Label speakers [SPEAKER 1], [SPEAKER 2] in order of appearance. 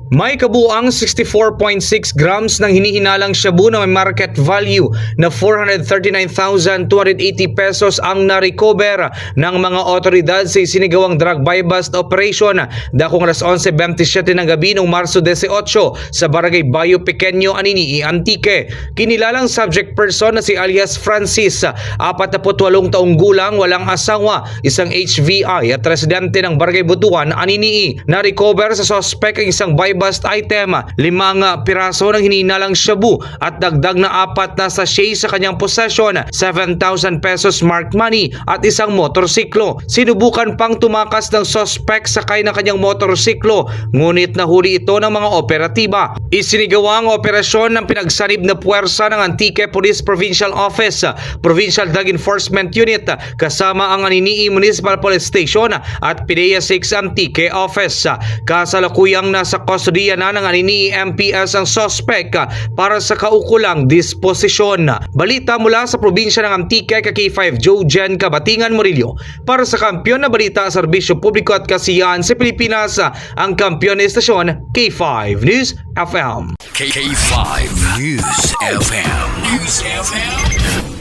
[SPEAKER 1] May kabuang 64.6 grams ng hinihinalang shabu na may market value na 439,280 pesos ang na-recover ng mga otoridad sa isinigawang drug buy-bust operation dakong alas 11:27 ng gabi noong Marso 18 sa Barangay Bayo Pequeño, Anini, Antique. Kinilalang subject person na si alias Francis, 48 taong gulang, walang asawa, isang HVI at residente ng Barangay Butuan, Anini. Na-recover sa suspect ang isang buy-bust item, 5 piraso ng hinihinalang shabu at dagdag na 4 na sachet sa kanyang possession, 7,000 pesos marked money at isang motorsiklo. Sinubukan pang tumakas ng suspect sakay ng kanyang motorsiklo, ngunit nahuli ito ng mga operatiba. Isinigawa ang operasyon ng pinagsanib na puwersa ng Antique Police Provincial Office, Provincial Drug Enforcement Unit kasama ang Anini Municipal Police Station at PDEA 6 Antique Office. Kasalukuyang nasa kustodiya na ng Anini MPS ang suspect para sa kaukulang disposisyon. Balita mula sa probinsya ng Antique kay K5 Joe Jen Kabatingan Murillo. Para sa kampiyon na balita, serbisyo publiko at kasiyahan sa Pilipinas, ang kampiyon na estasyon K5 News FM.
[SPEAKER 2] K5 News FM.